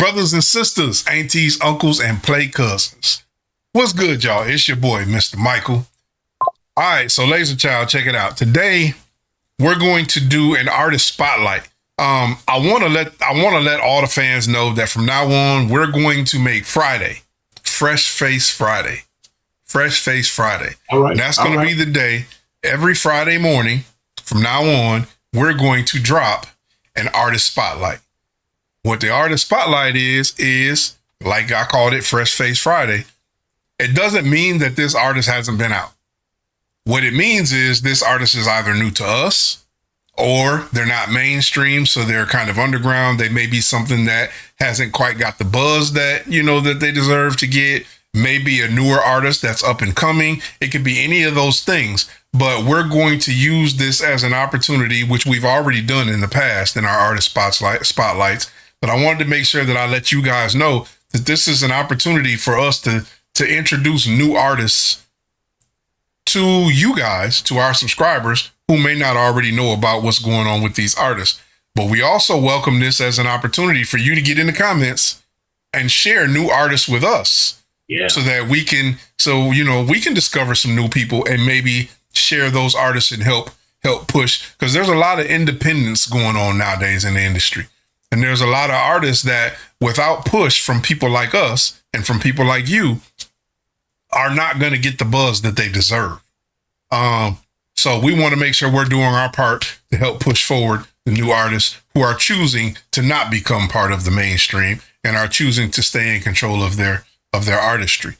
brothers and sisters, aunties, uncles, and play cousins. What's good, y'all? It's your boy, Mr. Michael. All right, so Laser Child, check it out. Today, we're going to do an artist spotlight. I want to let all the fans know that from now on, we're going to make Friday Fresh Face Friday. Fresh Face Friday. All right. And that's going to be the day. Every Friday morning from now on, we're going to drop an artist spotlight. What the artist spotlight is like I called it Fresh Face Friday. It doesn't mean that this artist hasn't been out. What it means is this artist is either new to us or they're not mainstream, so they're kind of underground. They may be something that hasn't quite got the buzz that, that they deserve to get. Maybe a newer artist that's up and coming. It could be any of those things, but we're going to use this as an opportunity, which we've already done in the past in our artist spotlights. But I wanted to make sure that I let you guys know that this is an opportunity for us to introduce new artists to you guys, to our subscribers who may not already know about what's going on with these artists. But we also welcome this as an opportunity for you to get in the comments and share new artists with us. Yeah. So that we can discover some new people and maybe share those artists and help push, because there's a lot of independence going on nowadays in the industry. And there's a lot of artists that without push from people like us and from people like you are not going to get the buzz that they deserve. So we want to make sure we're doing our part to help push forward the new artists who are choosing to not become part of the mainstream and are choosing to stay in control of their artistry.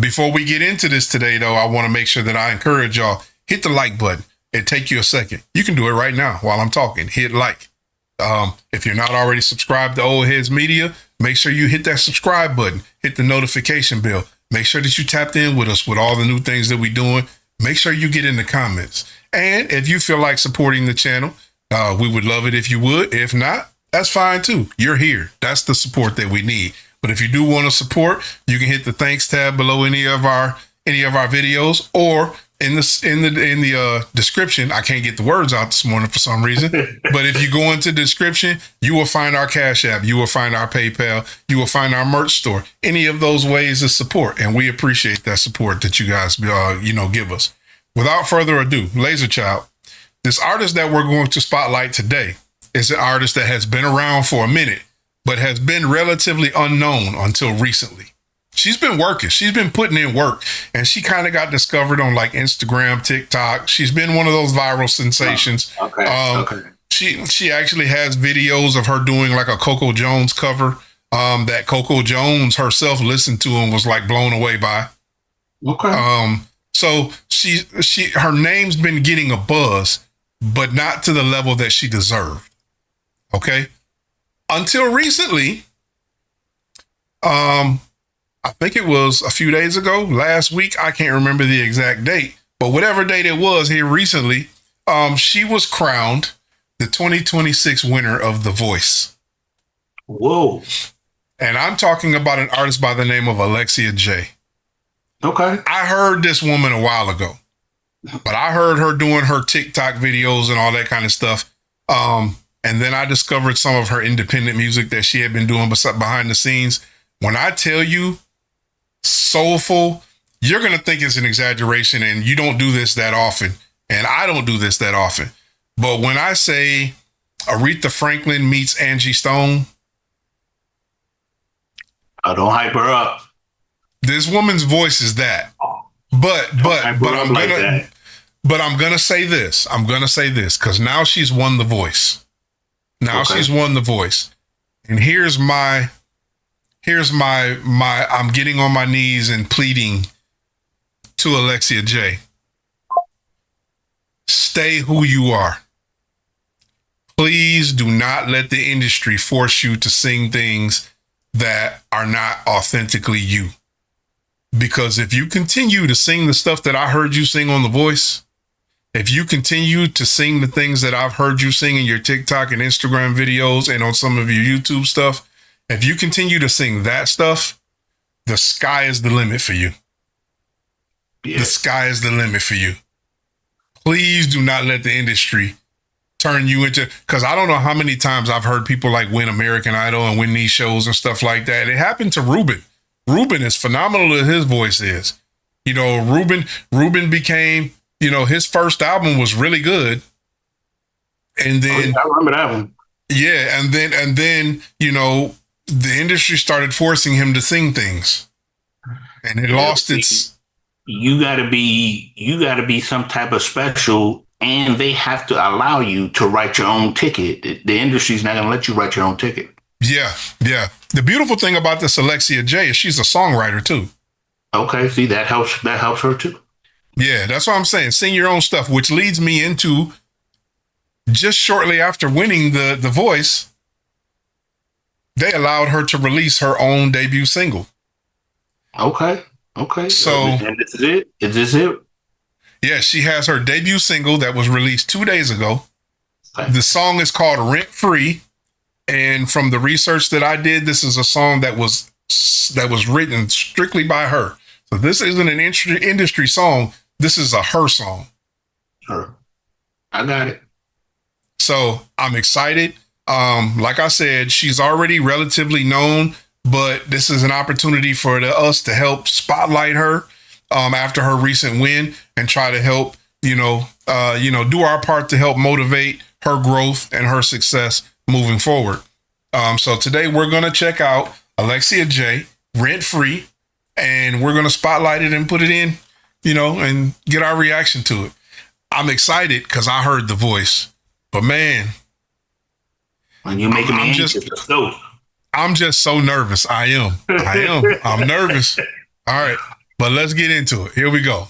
Before we get into this today, though, I want to make sure that I encourage y'all, hit the like button. It take you a second. You can do it right now while I'm talking. Hit like. If you're not already subscribed to Old Heads Media, make sure you hit that subscribe button. Hit the notification bell. Make sure that you tapped in with us with all the new things that we're doing. Make sure you get in the comments. And if you feel like supporting the channel, we would love it if you would. If not, that's fine too. You're here. That's the support that we need. But if you do want to support, you can hit the thanks tab below any of our videos, or in the description. I can't get the words out this morning for some reason. But if you go into the description, you will find our Cash App. You will find our PayPal. You will find our merch store. Any of those ways of support. And we appreciate that support that you guys, give us. Without further ado, Laser Child, this artist that we're going to spotlight today is an artist that has been around for a minute, but has been relatively unknown until recently. She's been working. She's been putting in work, and she kind of got discovered on like Instagram, TikTok. She's been one of those viral sensations. Okay. She actually has videos of her doing like a Coco Jones cover that Coco Jones herself listened to and was like blown away by. Okay. So her name's been getting a buzz, but not to the level that she deserved. Okay. Until recently, I think it was a few days ago, last week, I can't remember the exact date, but whatever date it was here recently, she was crowned the 2026 winner of The Voice. Whoa. And I'm talking about an artist by the name of Alexia Jayy. Okay. I heard this woman a while ago, but I heard her doing her TikTok videos and all that kind of stuff. And then I discovered some of her independent music that she had been doing behind the scenes. When I tell you soulful, you're going to think it's an exaggeration, and you don't do this that often. And I don't do this that often. But when I say Aretha Franklin meets Angie Stone, I don't hype her up. This woman's voice is that. But I'm going to say this. I'm going to say this because now she's won The Voice. She's won The Voice. And here's my I'm getting on my knees and pleading to Alexia Jayy. Stay who you are. Please do not let the industry force you to sing things that are not authentically you. Because if you continue to sing the stuff that I heard you sing on The Voice, if you continue to sing the things that I've heard you sing in your TikTok and Instagram videos and on some of your YouTube stuff, if you continue to sing that stuff, the sky is the limit for you. Yeah. The sky is the limit for you. Please do not let the industry turn you into, because I don't know how many times I've heard people like win American Idol and win these shows and stuff like that. It happened to Ruben. Ruben, is phenomenal as his voice is. You know, Ruben became, you know, his first album was really good. And then I remember that one. Yeah, and then, you know, the industry started forcing him to sing things. And it lost its. You gotta be some type of special, and they have to allow you to write your own ticket. The industry's not gonna let you write your own ticket. Yeah. The beautiful thing about this Alexia Jayy is she's a songwriter too. Okay, see, that helps her too. Yeah, that's what I'm saying. Sing your own stuff, which leads me into just shortly after winning the Voice, they allowed her to release her own debut single. Okay. So, and this is it? Is this it? Yeah, she has her debut single that was released 2 days ago. Okay. The song is called Rent Free. And from the research that I did, this is a song that was written strictly by her. So this isn't an industry song. This is a her song. Sure. I got it. So I'm excited. Like I said, she's already relatively known, but this is an opportunity for us to help spotlight her after her recent win and try to help, do our part to help motivate her growth and her success moving forward. So today we're going to check out Alexia Jayy, Rent Free, and we're going to spotlight it and put it in, and get our reaction to it. I'm excited because I heard the Voice, but man, when you making me anxious, I'm just so nervous. I am. I'm nervous. All right, but let's get into it. Here we go.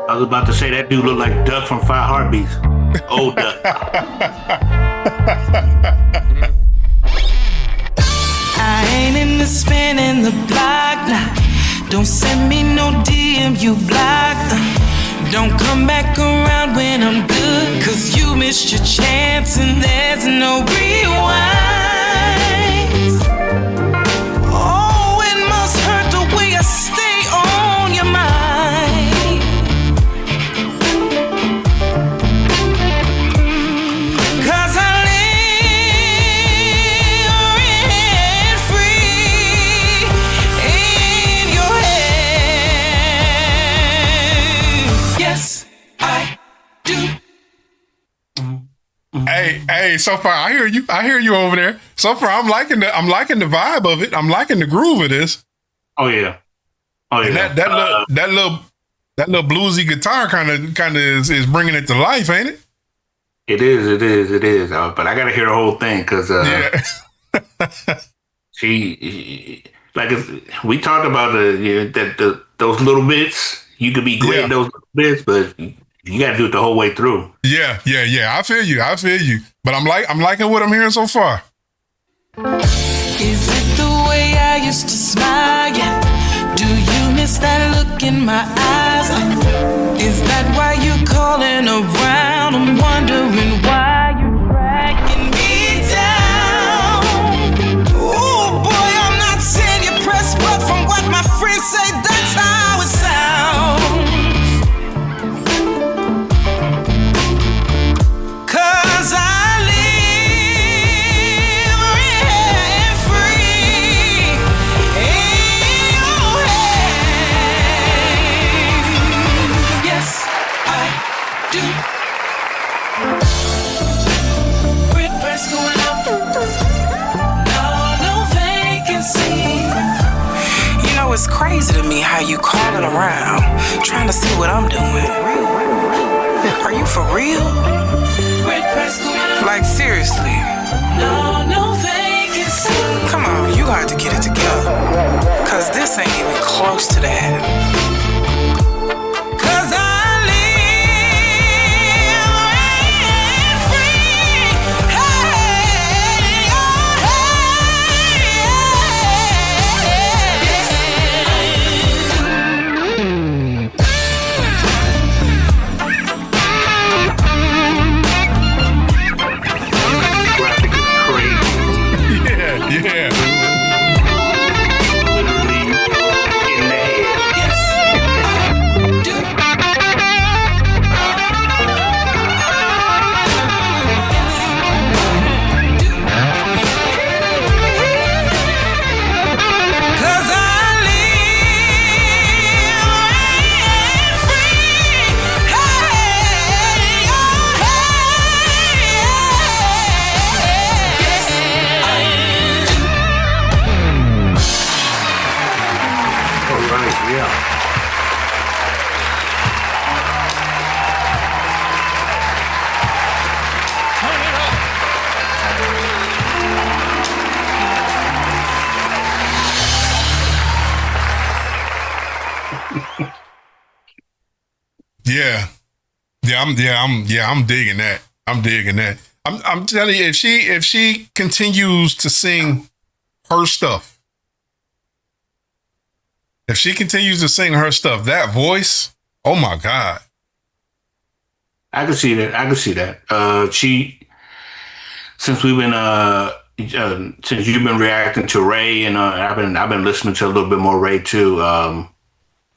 I was about to say that dude looked like Duck from Five Heartbeats. Old Duck. I ain't in the spinning the block. Nah. Don't send me no DM, you block. Don't come back around when I'm good, 'cause you missed your chance and there's no rewind. Oh, it must hurt the way I stay on your mind. Hey, so far I hear you over there. So far I'm liking the vibe of it. I'm liking the groove of this. Oh yeah. And that little bluesy guitar kind of is bringing it to life, ain't it? It is. But I gotta hear the whole thing because she like we talked about those little bits. You could be great at those little bits, but you got to do it the whole way through. Yeah. I feel you. But I'm liking what I'm hearing so far. Is it the way I used to smile? Yeah. Do you miss that look in my eyes? Is that why you're calling around? I'm wondering why you're dragging me down. Oh boy, I'm not saying you're pressed, but from what my friends say, that's how it sounds. It's crazy to me how you calling around, trying to see what I'm doing. Are you for real? Like seriously? No vacancy. Come on, you got to get it together, 'cause this ain't even close to that. I'm digging that. I'm telling you, if she continues to sing her stuff, that voice, oh my God. I can see that. Since we've been, since you've been reacting to Ray, and I've been listening to a little bit more Ray too.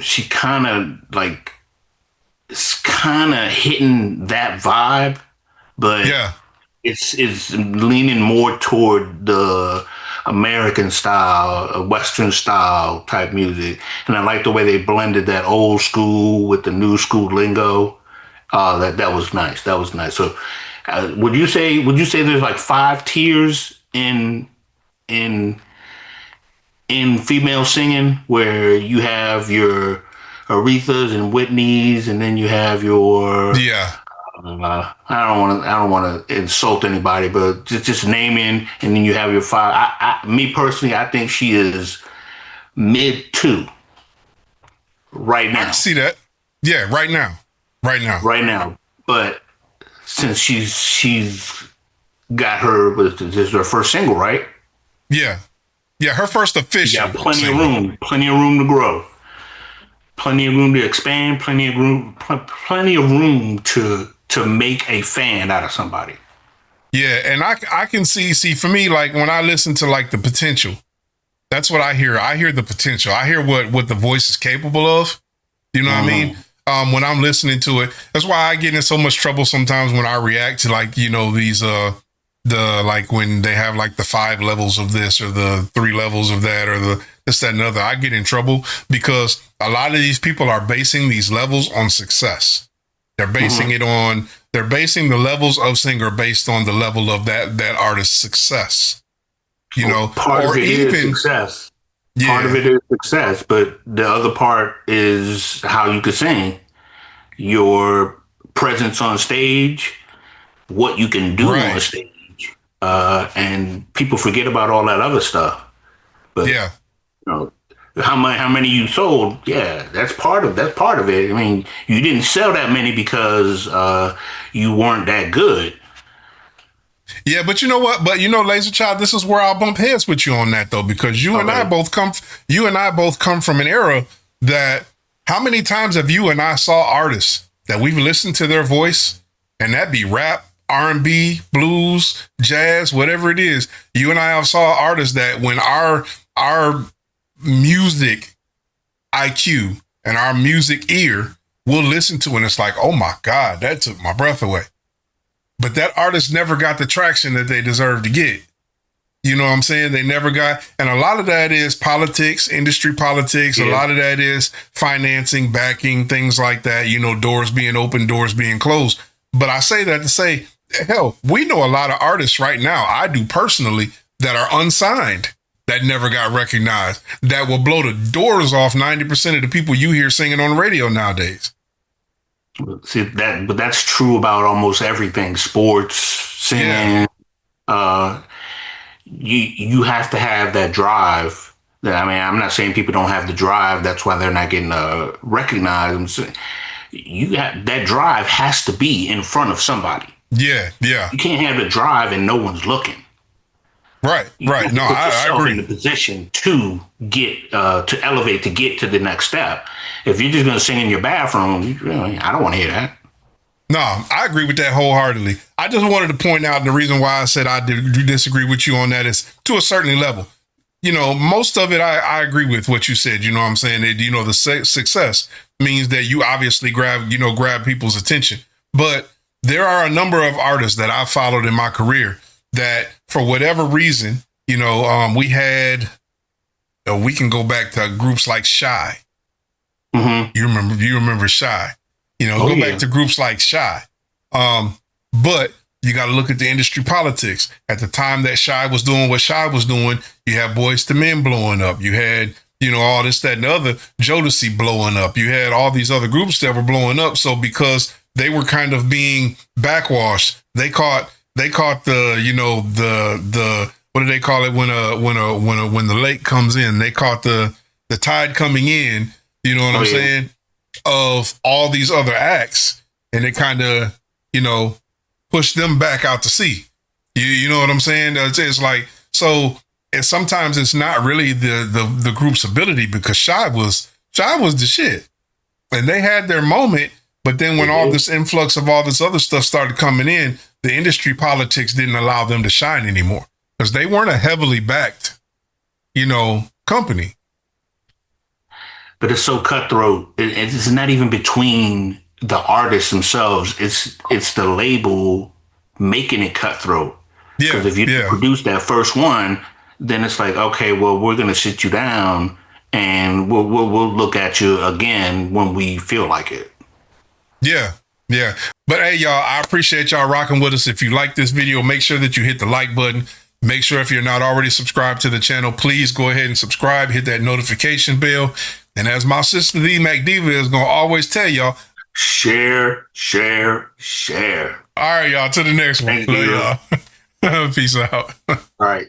She kind of like, it's kind of hitting that vibe, but it's leaning more toward the American style, Western style type music, and I like the way they blended that old school with the new school lingo. That was nice. That was nice. So, would you say there's like 5 tiers in female singing, where you have your Aretha's and Whitney's, and then you have your I don't want to insult anybody, but just naming, and then you have your 5. Me personally, I think she is mid 2 right now. I can see that. Yeah, right now. But since she's got her, this is her first single, right? Yeah, her first official. Yeah, plenty of room to grow, plenty of room to expand, plenty of room to make a fan out of somebody. Yeah, and I can see for me, like when I listen to like the potential, that's what I hear. I hear the potential. I hear what the voice is capable of. You know what I mean? When I'm listening to it, that's why I get in so much trouble sometimes when I react to like, these the like when they have like the 5 levels of this or the 3 levels of that or the this, that, and other. I get in trouble because a lot of these people are basing these levels on success. They're basing they're basing the levels of singer based on the level of that artist's success. Part of it is success. Yeah. Part of it is success, but the other part is how you could sing, your presence on stage, what you can do on stage, and people forget about all that other stuff. But how many you sold? Yeah, that's part of it. I mean, you didn't sell that many because you weren't that good. Yeah, but you know what? But Laser Child, this is where I'll bump heads with you on that though, because you and I both come from an era that how many times have you and I saw artists that we've listened to their voice, and that be rap, R&B, blues, jazz, whatever it is. You and I have saw artists that when our music IQ and our music ear we'll listen to, and it's like, oh my God, that took my breath away. But that artist never got the traction that they deserve to get. You know what I'm saying? They never got, and a lot of that is politics, industry politics. Yeah. A lot of that is financing, backing, things like that. Doors being open, doors being closed. But I say that to say, hell, we know a lot of artists right now, I do personally, that are unsigned, that never got recognized, that will blow the doors off 90% of the people you hear singing on the radio nowadays. See that, but that's true about almost everything. Sports, singing. Yeah. You have to have that drive. I'm not saying people don't have the drive. That's why they're not getting recognized. That drive has to be in front of somebody. Yeah. You can't have the drive and no one's looking. Right. No, I agree. In the position to get to elevate, to get to the next step. If you're just going to sing in your bathroom, I don't want to hear that. No, I agree with that wholeheartedly. I just wanted to point out the reason why I said I disagree with you on that is to a certain level. Most of it I agree with what you said. You know what I'm saying? That, the success means that you obviously grab people's attention. But there are a number of artists that I followed in my career that for whatever reason, we had, we can go back to groups like Shy. Mm-hmm. You remember Shy, back to groups like Shy. But you got to look at the industry politics. At the time that Shy was doing what Shy was doing, you had Boyz II Men blowing up. You had, all this, that, and the other, Jodeci blowing up. You had all these other groups that were blowing up. So because they were kind of being backwashed, they caught the, the what do they call it when the lake comes in? They caught the tide coming in. You know what I'm saying? of all these other acts, and it kind of, pushed them back out to sea. You know what I'm saying? It's like, so, and sometimes it's not really the group's ability, because Shy was the shit, and they had their moment. But then when all this influx of all this other stuff started coming in, the industry politics didn't allow them to shine anymore, because they weren't a heavily backed, company. But it's so cutthroat. It's not even between the artists themselves. It's the label making it cutthroat. Yeah. Because if you produce that first one, then it's like, okay, well, we're gonna sit you down and we'll look at you again when we feel like it. Yeah. Yeah. But hey, y'all, I appreciate y'all rocking with us. If you like this video, make sure that you hit the like button. Make sure, if you're not already subscribed to the channel, please go ahead and subscribe, hit that notification bell. And as my sister, the Mac Diva, is going to always tell y'all, share, share, share. All right, y'all, to the next one. Thank you. Y'all. Peace out. All right.